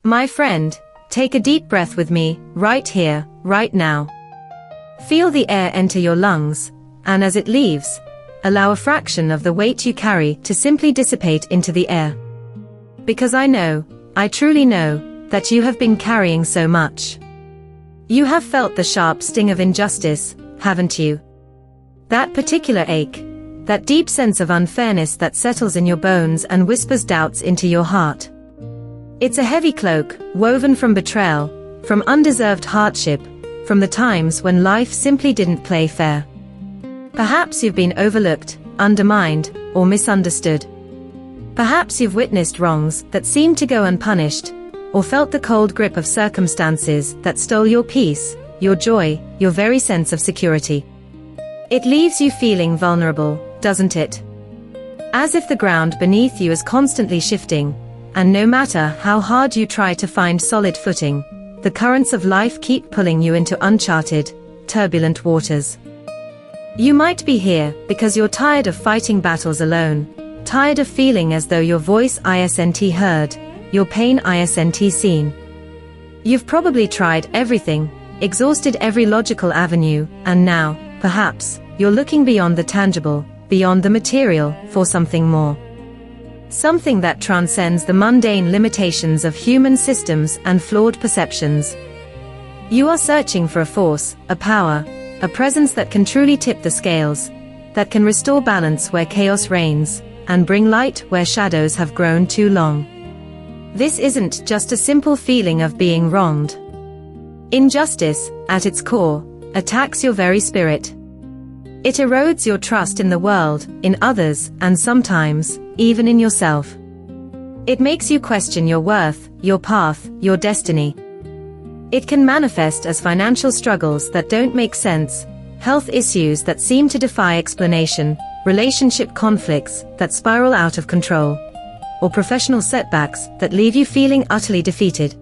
My friend, take a deep breath with me, right here, right now. Feel the air enter your lungs, and as it leaves, allow a fraction of the weight you carry to simply dissipate into the air. Because I truly know, that you have been carrying so much. You have felt the sharp sting of injustice, haven't you? That particular ache, that deep sense of unfairness that settles in your bones and whispers doubts into your heart. It's a heavy cloak, woven from betrayal, from undeserved hardship, from the times when life simply didn't play fair. Perhaps you've been overlooked, undermined, or misunderstood. Perhaps you've witnessed wrongs that seemed to go unpunished, or felt the cold grip of circumstances that stole your peace, your joy, your very sense of security. It leaves you feeling vulnerable, doesn't it? As if the ground beneath you is constantly shifting, and no matter how hard you try to find solid footing, the currents of life keep pulling you into uncharted, turbulent waters. You might be here because you're tired of fighting battles alone, tired of feeling as though your voice isn't heard, your pain isn't seen. You've probably tried everything, exhausted every logical avenue, and now, perhaps, you're looking beyond the tangible, beyond the material, for something more. Something that transcends the mundane limitations of human systems and flawed perceptions. You are searching for a force, a power, a presence that can truly tip the scales, that can restore balance where chaos reigns, and bring light where shadows have grown too long. This isn't just a simple feeling of being wronged. Injustice, at its core, attacks your very spirit. It erodes your trust in the world, in others, and sometimes, even in yourself. It makes you question your worth, your path, your destiny. It can manifest as financial struggles that don't make sense, health issues that seem to defy explanation, relationship conflicts that spiral out of control, or professional setbacks that leave you feeling utterly defeated.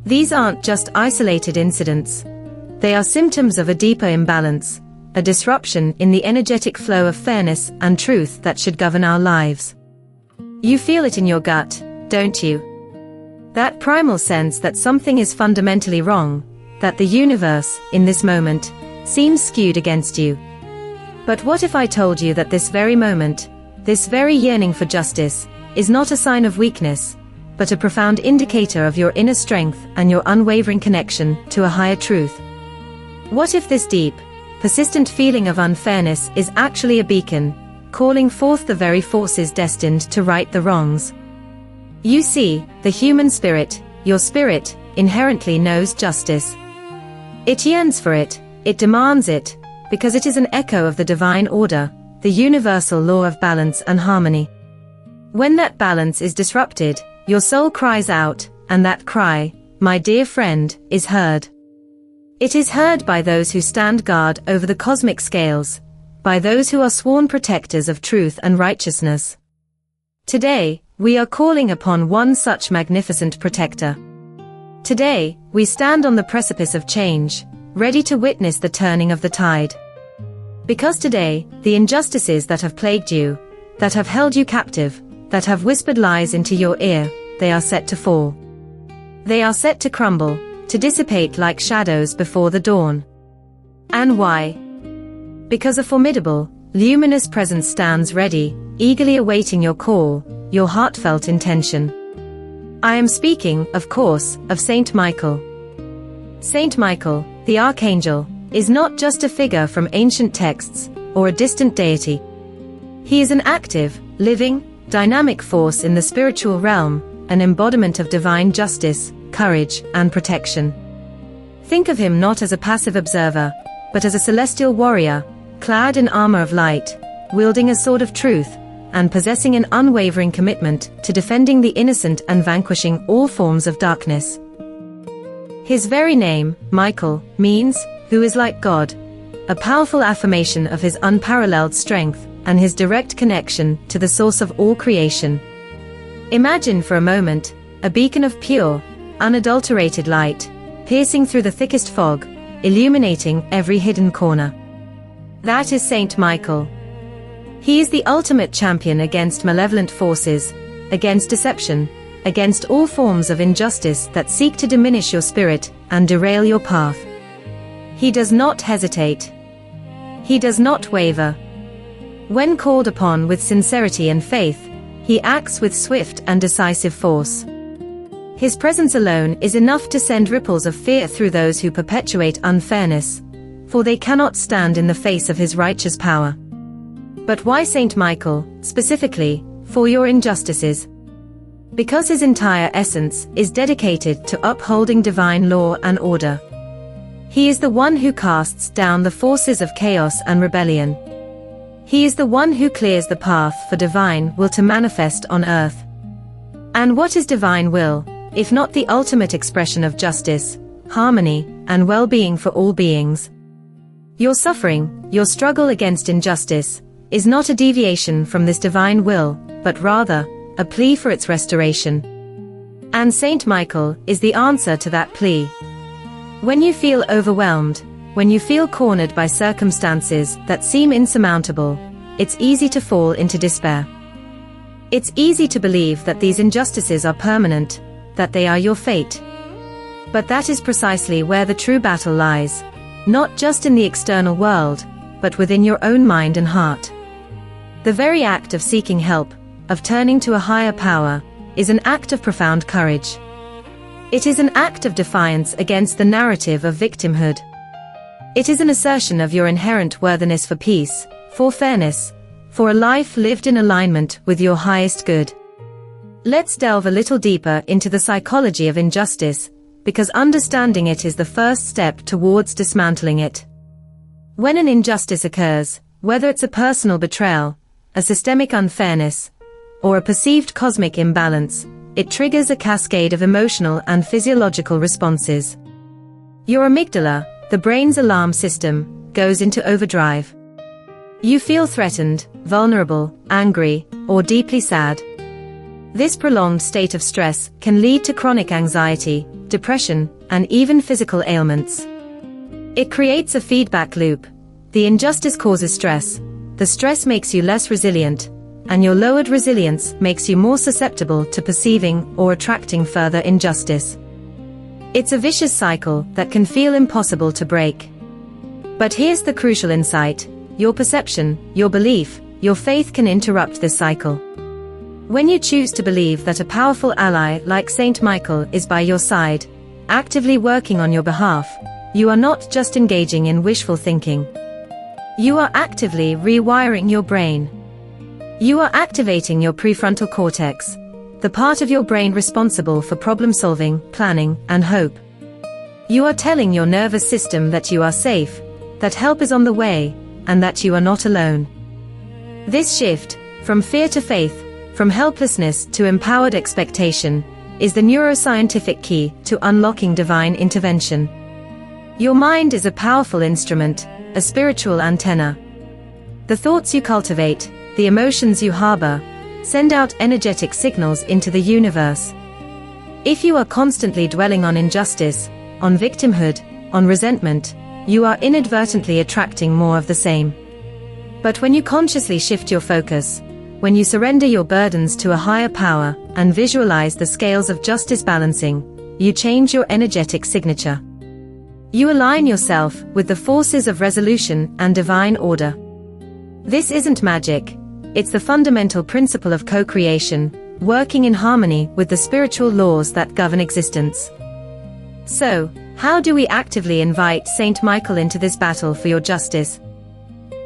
These aren't just isolated incidents. They are symptoms of a deeper imbalance, a disruption in the energetic flow of fairness and truth that should govern our lives. You feel it in your gut, don't you? That primal sense that something is fundamentally wrong, that the universe, in this moment, seems skewed against you. But what if I told you that this very moment, this very yearning for justice, is not a sign of weakness, but a profound indicator of your inner strength and your unwavering connection to a higher truth? What if this deep, persistent feeling of unfairness is actually a beacon, calling forth the very forces destined to right the wrongs? You see, the human spirit, your spirit, inherently knows justice. It yearns for it, it demands it, because it is an echo of the divine order, the universal law of balance and harmony. When that balance is disrupted, your soul cries out, and that cry, my dear friend, is heard. It is heard by those who stand guard over the cosmic scales, by those who are sworn protectors of truth and righteousness. Today, we are calling upon one such magnificent protector. Today, we stand on the precipice of change, ready to witness the turning of the tide. Because today, the injustices that have plagued you, that have held you captive, that have whispered lies into your ear, they are set to fall. They are set to crumble, to dissipate like shadows before the dawn. And why? Because a formidable, luminous presence stands ready, eagerly awaiting your call, your heartfelt intention. I am speaking, of course, of Saint Michael. Saint Michael, the Archangel, is not just a figure from ancient texts, or a distant deity. He is an active, living, dynamic force in the spiritual realm, an embodiment of divine justice, courage, and protection. Think of him not as a passive observer, but as a celestial warrior, clad in armor of light, wielding a sword of truth, and possessing an unwavering commitment to defending the innocent and vanquishing all forms of darkness. His very name, Michael, means, who is like God, a powerful affirmation of his unparalleled strength, and his direct connection to the source of all creation. Imagine for a moment, a beacon of pure, unadulterated light, piercing through the thickest fog, illuminating every hidden corner. That is Saint Michael. He is the ultimate champion against malevolent forces, against deception, against all forms of injustice that seek to diminish your spirit and derail your path. He does not hesitate. He does not waver. When called upon with sincerity and faith, he acts with swift and decisive force. His presence alone is enough to send ripples of fear through those who perpetuate unfairness, for they cannot stand in the face of his righteous power. But why Saint Michael, specifically, for your injustices? Because his entire essence is dedicated to upholding divine law and order. He is the one who casts down the forces of chaos and rebellion. He is the one who clears the path for divine will to manifest on earth. And what is divine will, if not the ultimate expression of justice, harmony, and well-being for all beings? Your suffering, your struggle against injustice, is not a deviation from this divine will, but rather, a plea for its restoration. And Saint Michael is the answer to that plea. When you feel overwhelmed, when you feel cornered by circumstances that seem insurmountable, it's easy to fall into despair. It's easy to believe that these injustices are permanent, that they are your fate. But that is precisely where the true battle lies. Not just in the external world, but within your own mind and heart. The very act of seeking help, of turning to a higher power, is an act of profound courage. It is an act of defiance against the narrative of victimhood. It is an assertion of your inherent worthiness for peace, for fairness, for a life lived in alignment with your highest good. Let's delve a little deeper into the psychology of injustice, because understanding it is the first step towards dismantling it. When an injustice occurs, whether it's a personal betrayal, a systemic unfairness, or a perceived cosmic imbalance, it triggers a cascade of emotional and physiological responses. Your amygdala, the brain's alarm system, goes into overdrive. You feel threatened, vulnerable, angry, or deeply sad. This prolonged state of stress can lead to chronic anxiety, depression, and even physical ailments. It creates a feedback loop. The injustice causes stress, the stress makes you less resilient, and your lowered resilience makes you more susceptible to perceiving or attracting further injustice. It's a vicious cycle that can feel impossible to break. But here's the crucial insight: your perception, your belief, your faith can interrupt this cycle. When you choose to believe that a powerful ally like Saint Michael is by your side, actively working on your behalf, you are not just engaging in wishful thinking. You are actively rewiring your brain. You are activating your prefrontal cortex, the part of your brain responsible for problem-solving, planning, and hope. You are telling your nervous system that you are safe, that help is on the way, and that you are not alone. This shift, from fear to faith, from helplessness to empowered expectation, is the neuroscientific key to unlocking divine intervention. Your mind is a powerful instrument, a spiritual antenna. The thoughts you cultivate, the emotions you harbor, send out energetic signals into the universe. If you are constantly dwelling on injustice, on victimhood, on resentment, you are inadvertently attracting more of the same. But when you consciously shift your focus, when you surrender your burdens to a higher power and visualize the scales of justice balancing, you change your energetic signature. You align yourself with the forces of resolution and divine order. This isn't magic, it's the fundamental principle of co-creation, working in harmony with the spiritual laws that govern existence. So, how do we actively invite Saint Michael into this battle for your justice?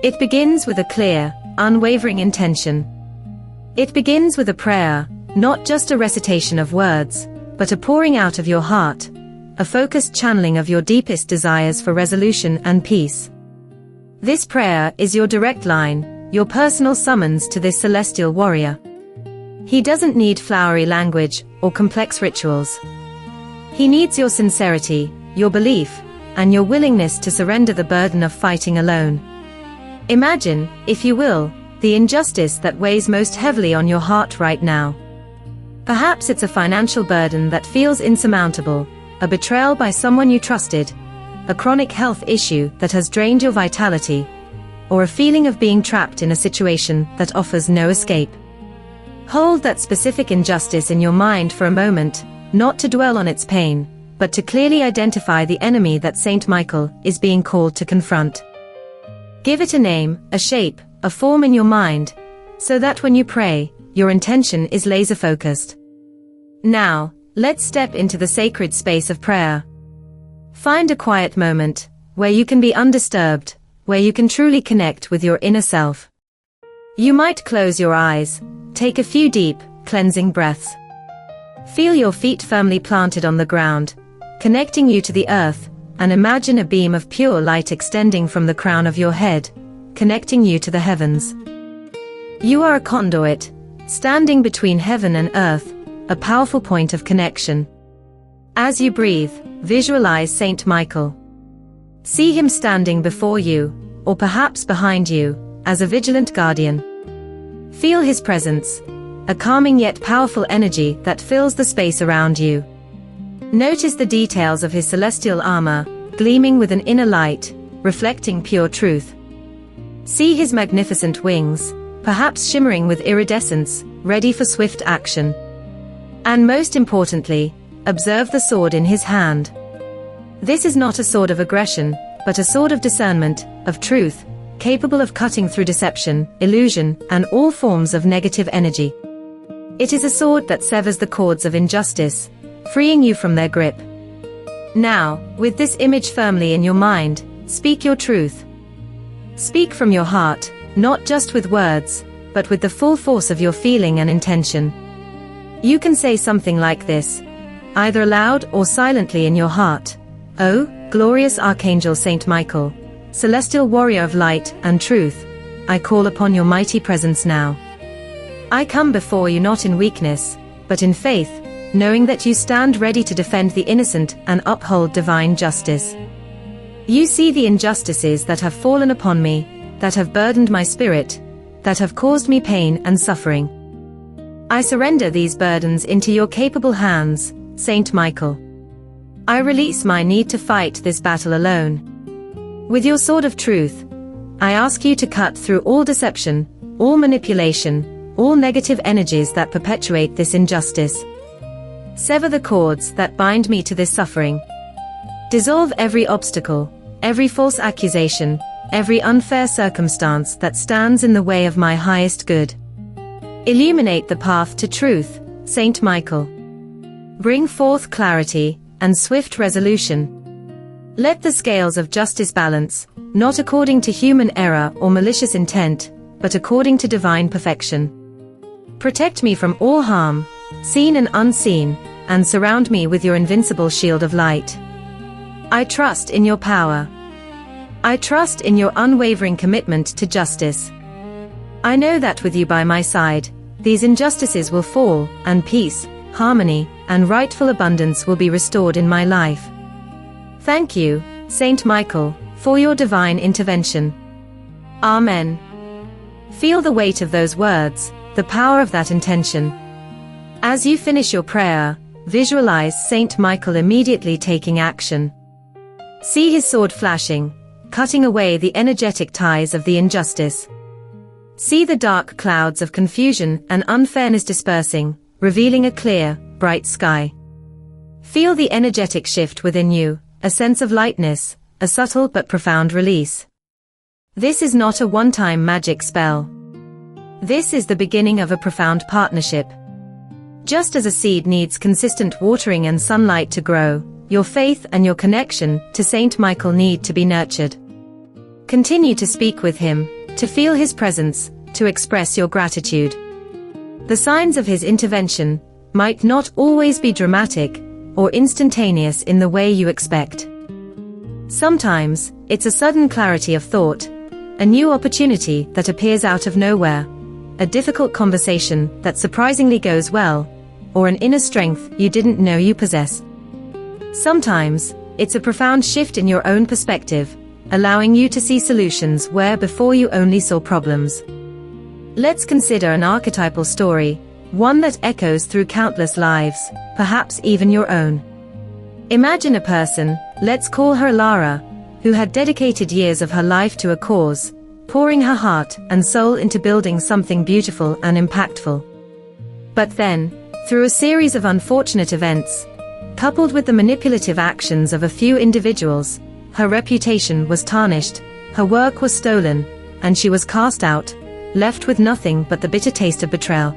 It begins with a clear, unwavering intention. It begins with a prayer, not just a recitation of words, but a pouring out of your heart, a focused channeling of your deepest desires for resolution and peace. This prayer is your direct line, your personal summons to this celestial warrior. He doesn't need flowery language or complex rituals. He needs your sincerity, your belief, and your willingness to surrender the burden of fighting alone. Imagine, if you will, the injustice that weighs most heavily on your heart right now. Perhaps it's a financial burden that feels insurmountable, a betrayal by someone you trusted, a chronic health issue that has drained your vitality, or a feeling of being trapped in a situation that offers no escape. Hold that specific injustice in your mind for a moment, not to dwell on its pain, but to clearly identify the enemy that Saint Michael is being called to confront. Give it a name, a shape, a form in your mind, so that when you pray, your intention is laser-focused. Now, let's step into the sacred space of prayer. Find a quiet moment, where you can be undisturbed, where you can truly connect with your inner self. You might close your eyes, take a few deep, cleansing breaths. Feel your feet firmly planted on the ground, connecting you to the earth, and imagine a beam of pure light extending from the crown of your head, connecting you to the heavens. You are a conduit, standing between heaven and earth, a powerful point of connection. As you breathe, visualize Saint Michael. See him standing before you, or perhaps behind you, as a vigilant guardian. Feel his presence, a calming yet powerful energy that fills the space around you. Notice the details of his celestial armor, gleaming with an inner light, reflecting pure truth. See his magnificent wings, perhaps shimmering with iridescence, ready for swift action. And most importantly, observe the sword in his hand. This is not a sword of aggression, but a sword of discernment, of truth, capable of cutting through deception, illusion, and all forms of negative energy. It is a sword that severs the cords of injustice, freeing you from their grip. Now, with this image firmly in your mind, speak your truth. Speak from your heart, not just with words, but with the full force of your feeling and intention. You can say something like this, either aloud or silently in your heart. "Oh, glorious Archangel Saint Michael, celestial warrior of light and truth, I call upon your mighty presence now. I come before you not in weakness, but in faith, knowing that you stand ready to defend the innocent and uphold divine justice. You see the injustices that have fallen upon me, that have burdened my spirit, that have caused me pain and suffering. I surrender these burdens into your capable hands, Saint Michael. I release my need to fight this battle alone. With your sword of truth, I ask you to cut through all deception, all manipulation, all negative energies that perpetuate this injustice. Sever the cords that bind me to this suffering. Dissolve every obstacle, every false accusation, every unfair circumstance that stands in the way of my highest good. Illuminate the path to truth, Saint Michael. Bring forth clarity and swift resolution. Let the scales of justice balance, not according to human error or malicious intent, but according to divine perfection. Protect me from all harm, seen and unseen, and surround me with your invincible shield of light. I trust in your power. I trust in your unwavering commitment to justice. I know that with you by my side, these injustices will fall, and peace, harmony, and rightful abundance will be restored in my life. Thank you, Saint Michael, for your divine intervention. Amen. Feel the weight of those words, the power of that intention. As you finish your prayer, visualize Saint Michael immediately taking action. See his sword flashing, cutting away the energetic ties of the injustice. See the dark clouds of confusion and unfairness dispersing, revealing a clear, bright sky. Feel the energetic shift within you, a sense of lightness, a subtle but profound release. This is not a one-time magic spell. This is the beginning of a profound partnership. Just as a seed needs consistent watering and sunlight to grow, your faith and your connection to Saint Michael need to be nurtured. Continue to speak with him, to feel his presence, to express your gratitude. The signs of his intervention might not always be dramatic or instantaneous in the way you expect. Sometimes, it's a sudden clarity of thought, a new opportunity that appears out of nowhere, a difficult conversation that surprisingly goes well, or an inner strength you didn't know you possess. Sometimes, it's a profound shift in your own perspective, allowing you to see solutions where before you only saw problems. Let's consider an archetypal story, one that echoes through countless lives, perhaps even your own. Imagine a person, let's call her Lara, who had dedicated years of her life to a cause, pouring her heart and soul into building something beautiful and impactful. But then, through a series of unfortunate events, coupled with the manipulative actions of a few individuals, her reputation was tarnished, her work was stolen, and she was cast out, left with nothing but the bitter taste of betrayal.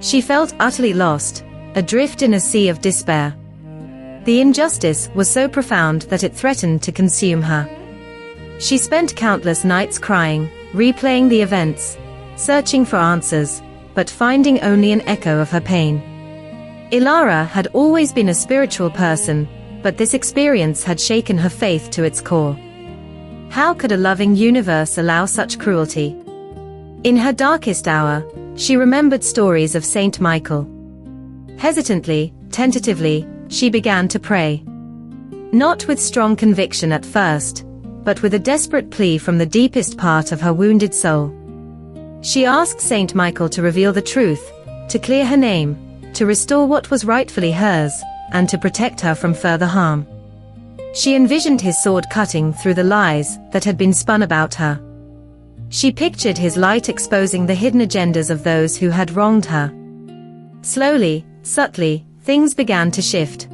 She felt utterly lost, adrift in a sea of despair. The injustice was so profound that it threatened to consume her. She spent countless nights crying, replaying the events, searching for answers, but finding only an echo of her pain. Ilara had always been a spiritual person, but this experience had shaken her faith to its core. How could a loving universe allow such cruelty? In her darkest hour, she remembered stories of Saint Michael. Hesitantly, tentatively, she began to pray. Not with strong conviction at first, but with a desperate plea from the deepest part of her wounded soul. She asked Saint Michael to reveal the truth, to clear her name, to restore what was rightfully hers, and to protect her from further harm. She envisioned his sword cutting through the lies that had been spun about her. She pictured his light exposing the hidden agendas of those who had wronged her. Slowly, subtly, things began to shift.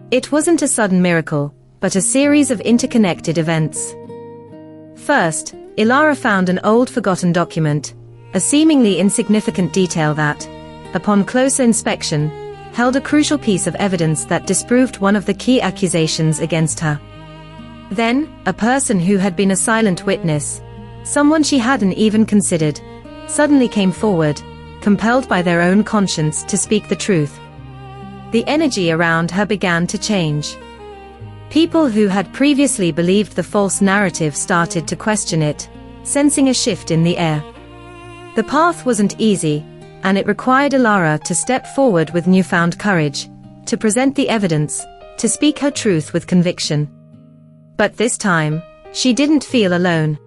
It wasn't a sudden miracle, but a series of interconnected events. First, Ilara found an old forgotten document, a seemingly insignificant detail that, upon closer inspection, held a crucial piece of evidence that disproved one of the key accusations against her. Then, a person who had been a silent witness, someone she hadn't even considered, suddenly came forward, compelled by their own conscience to speak the truth. The energy around her began to change. People who had previously believed the false narrative started to question it, sensing a shift in the air. The path wasn't easy, and it required Ilara to step forward with newfound courage, to present the evidence, to speak her truth with conviction. But this time, she didn't feel alone.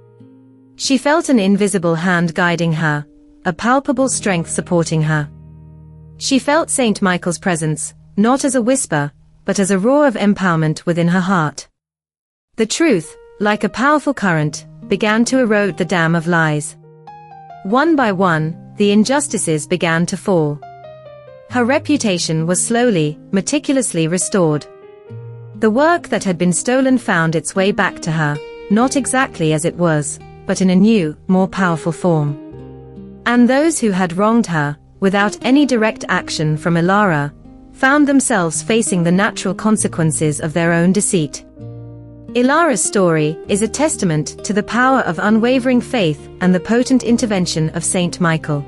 She felt an invisible hand guiding her, a palpable strength supporting her. She felt Saint Michael's presence, not as a whisper, but as a roar of empowerment within her heart. The truth, like a powerful current, began to erode the dam of lies. One by one, the injustices began to fall. Her reputation was slowly, meticulously restored. The work that had been stolen found its way back to her, not exactly as it was, but in a new, more powerful form. And those who had wronged her, without any direct action from Ilara, found themselves facing the natural consequences of their own deceit. Ilara's story is a testament to the power of unwavering faith and the potent intervention of Saint Michael.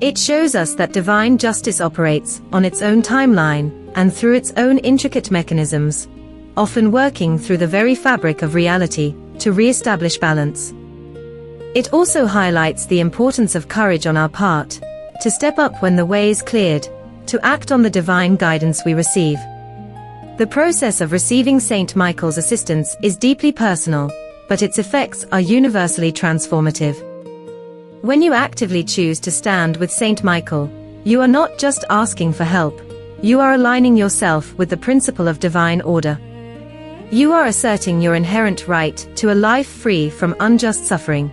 It shows us that divine justice operates on its own timeline and through its own intricate mechanisms, often working through the very fabric of reality to re-establish balance. It also highlights the importance of courage on our part, to step up when the way is cleared, to act on the divine guidance we receive. The process of receiving Saint Michael's assistance is deeply personal, but its effects are universally transformative. When you actively choose to stand with Saint Michael, you are not just asking for help, you are aligning yourself with the principle of divine order. You are asserting your inherent right to a life free from unjust suffering.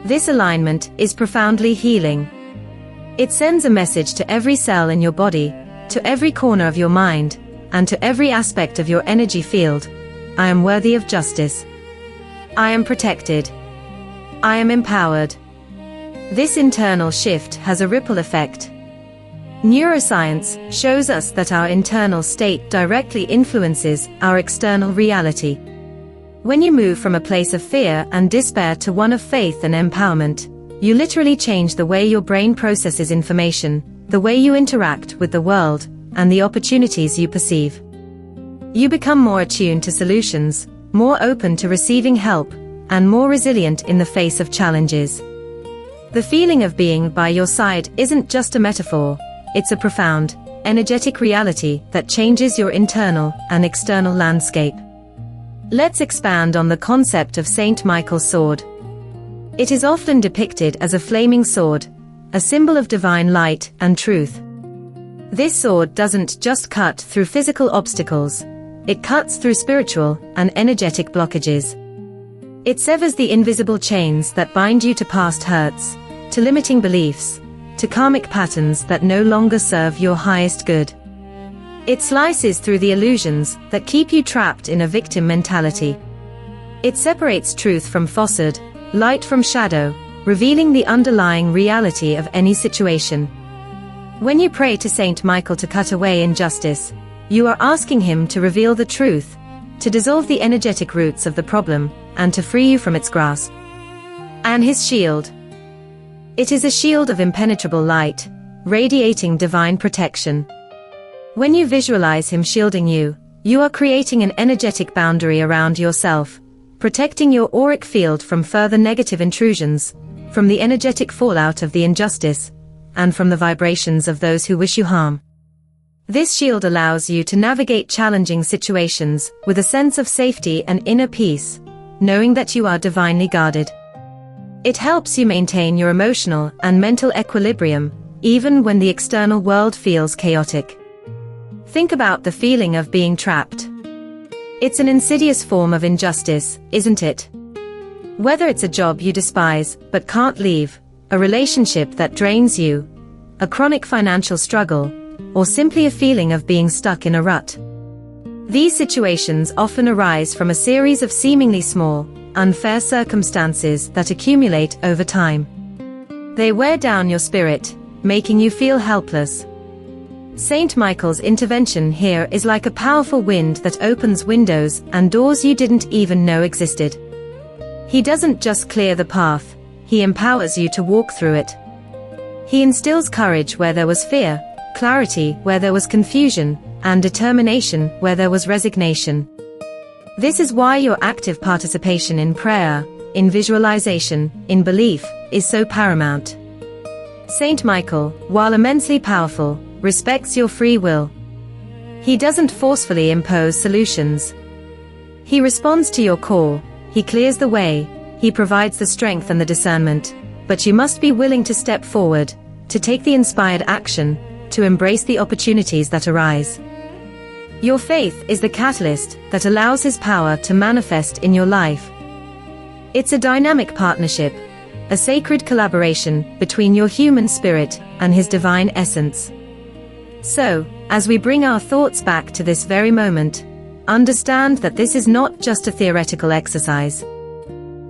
This alignment is profoundly healing. It sends a message to every cell in your body, to every corner of your mind, and to every aspect of your energy field. I am worthy of justice. I am protected. I am empowered. This internal shift has a ripple effect. Neuroscience shows us that our internal state directly influences our external reality. When you move from a place of fear and despair to one of faith and empowerment, you literally change the way your brain processes information, the way you interact with the world, and the opportunities you perceive. You become more attuned to solutions, more open to receiving help, and more resilient in the face of challenges. The feeling of being by your side isn't just a metaphor, it's a profound, energetic reality that changes your internal and external landscape. Let's expand on the concept of Saint Michael's sword. It is often depicted as a flaming sword, a symbol of divine light and truth. This sword doesn't just cut through physical obstacles, it cuts through spiritual and energetic blockages. It severs the invisible chains that bind you to past hurts, to limiting beliefs, to karmic patterns that no longer serve your highest good. It slices through the illusions that keep you trapped in a victim mentality. It separates truth from falsehood, light from shadow, revealing the underlying reality of any situation. When you pray to Saint Michael to cut away injustice, you are asking him to reveal the truth, to dissolve the energetic roots of the problem, and to free you from its grasp. And his shield. It is a shield of impenetrable light, radiating divine protection. When you visualize him shielding you, you are creating an energetic boundary around yourself, protecting your auric field from further negative intrusions, from the energetic fallout of the injustice, and from the vibrations of those who wish you harm. This shield allows you to navigate challenging situations with a sense of safety and inner peace, knowing that you are divinely guarded. It helps you maintain your emotional and mental equilibrium, even when the external world feels chaotic. Think about the feeling of being trapped. It's an insidious form of injustice, isn't it? Whether it's a job you despise but can't leave, a relationship that drains you, a chronic financial struggle, or simply a feeling of being stuck in a rut. These situations often arise from a series of seemingly small, unfair circumstances that accumulate over time. They wear down your spirit, making you feel helpless. Saint Michael's intervention here is like a powerful wind that opens windows and doors you didn't even know existed. He doesn't just clear the path, he empowers you to walk through it. He instills courage where there was fear, clarity where there was confusion, and determination where there was resignation. This is why your active participation in prayer, in visualization, in belief, is so paramount. Saint Michael, while immensely powerful, respects your free will. He doesn't forcefully impose solutions. He responds to your call, he clears the way, he provides the strength and the discernment, but you must be willing to step forward, to take the inspired action, to embrace the opportunities that arise. Your faith is the catalyst that allows his power to manifest in your life. It's a dynamic partnership, a sacred collaboration between your human spirit and his divine essence. So, as we bring our thoughts back to this very moment, understand that this is not just a theoretical exercise.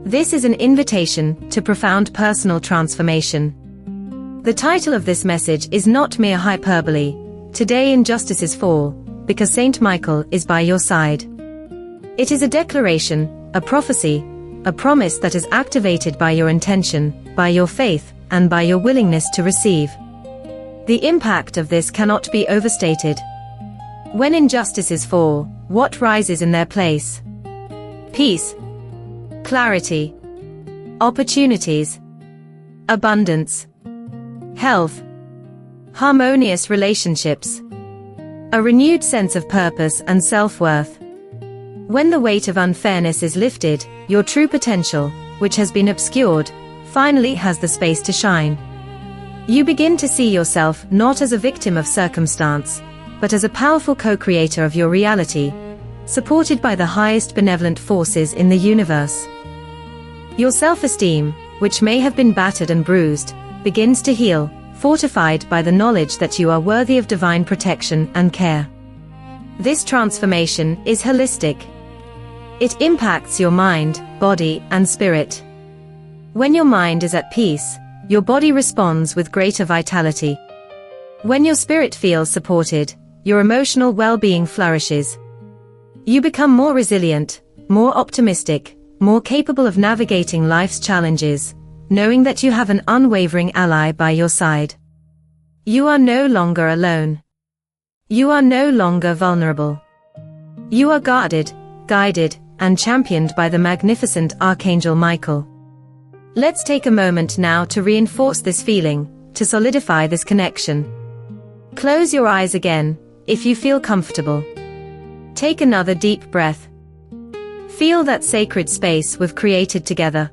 This is an invitation to profound personal transformation. The title of this message is not mere hyperbole. Today injustices fall, because Saint Michael is by your side. It is a declaration, a prophecy, a promise that is activated by your intention, by your faith, and by your willingness to receive. The impact of this cannot be overstated. When injustices fall, what rises in their place? Peace, clarity, opportunities, abundance, health, harmonious relationships, a renewed sense of purpose and self-worth. When the weight of unfairness is lifted, your true potential, which has been obscured, finally has the space to shine. You begin to see yourself not as a victim of circumstance, but as a powerful co-creator of your reality, supported by the highest benevolent forces in the universe. Your self-esteem, which may have been battered and bruised, begins to heal, fortified by the knowledge that you are worthy of divine protection and care. This transformation is holistic. It impacts your mind, body, and spirit. When your mind is at peace, your body responds with greater vitality. When your spirit feels supported, your emotional well-being flourishes. You become more resilient, more optimistic, more capable of navigating life's challenges, knowing that you have an unwavering ally by your side. You are no longer alone. You are no longer vulnerable. You are guarded, guided, and championed by the magnificent Archangel Michael. Let's take a moment now to reinforce this feeling, to solidify this connection. Close your eyes again, if you feel comfortable. Take another deep breath. Feel that sacred space we've created together.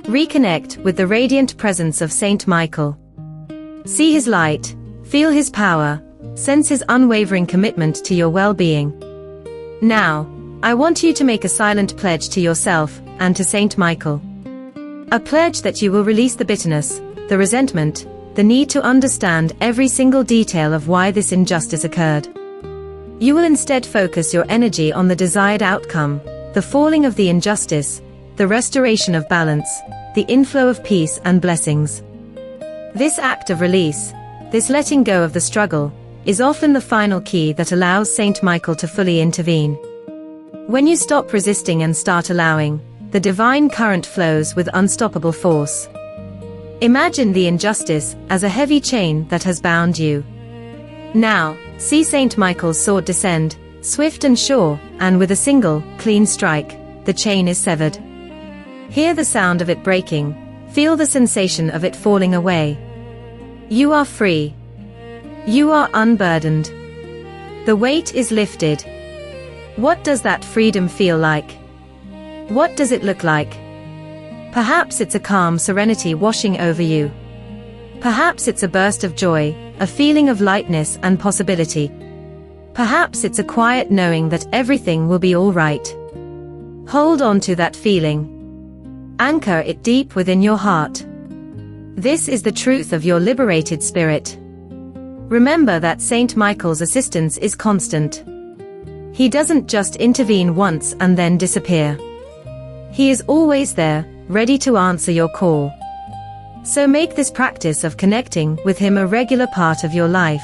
Reconnect with the radiant presence of Saint Michael. See his light, feel his power, sense his unwavering commitment to your well-being. Now, I want you to make a silent pledge to yourself and to Saint Michael. A pledge that you will release the bitterness, the resentment, the need to understand every single detail of why this injustice occurred. You will instead focus your energy on the desired outcome, the falling of the injustice, the restoration of balance, the inflow of peace and blessings. This act of release, this letting go of the struggle, is often the final key that allows Saint Michael to fully intervene. When you stop resisting and start allowing, the divine current flows with unstoppable force. Imagine the injustice as a heavy chain that has bound you. Now, see Saint Michael's sword descend, swift and sure, and with a single, clean strike, the chain is severed. Hear the sound of it breaking, feel the sensation of it falling away. You are free. You are unburdened. The weight is lifted. What does that freedom feel like? What does it look like? Perhaps it's a calm serenity washing over you. Perhaps it's a burst of joy, a feeling of lightness and possibility. Perhaps it's a quiet knowing that everything will be all right. Hold on to that feeling. Anchor it deep within your heart. This is the truth of your liberated spirit. Remember that Saint Michael's assistance is constant. He doesn't just intervene once and then disappear. He is always there, ready to answer your call. So make this practice of connecting with him a regular part of your life.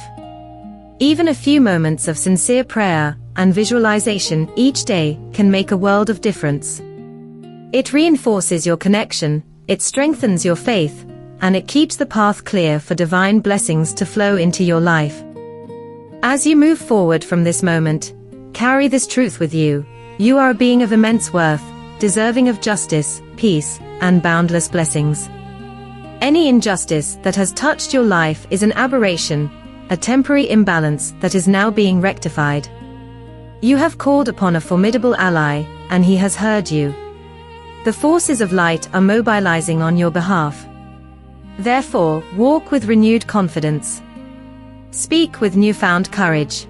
Even a few moments of sincere prayer and visualization each day can make a world of difference. It reinforces your connection, it strengthens your faith, and it keeps the path clear for divine blessings to flow into your life. As you move forward from this moment, carry this truth with you. You are a being of immense worth, deserving of justice, peace, and boundless blessings. Any injustice that has touched your life is an aberration, a temporary imbalance that is now being rectified. You have called upon a formidable ally, and he has heard you. The forces of light are mobilizing on your behalf. Therefore, walk with renewed confidence. Speak with newfound courage.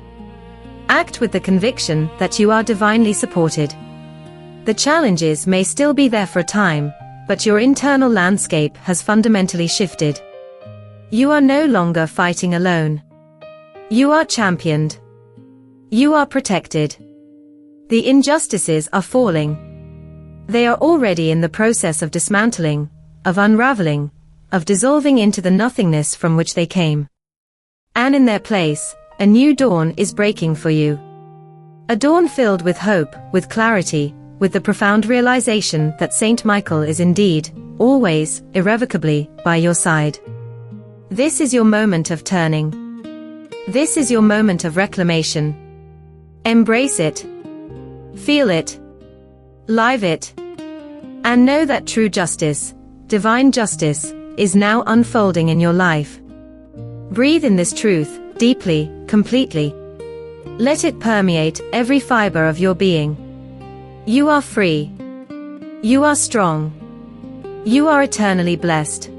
Act with the conviction that you are divinely supported. The challenges may still be there for a time, but your internal landscape has fundamentally shifted. You are no longer fighting alone. You are championed. You are protected. The injustices are falling. They are already in the process of dismantling, of unraveling, of dissolving into the nothingness from which they came. And in their place, a new dawn is breaking for you. A dawn filled with hope, with clarity, with the profound realization that Saint Michael is indeed, always, irrevocably, by your side. This is your moment of turning. This is your moment of reclamation. Embrace it. Feel it. Live it. And know that true justice, divine justice, is now unfolding in your life. Breathe in this truth, deeply, completely. Let it permeate every fiber of your being. You are free. You are strong. You are eternally blessed.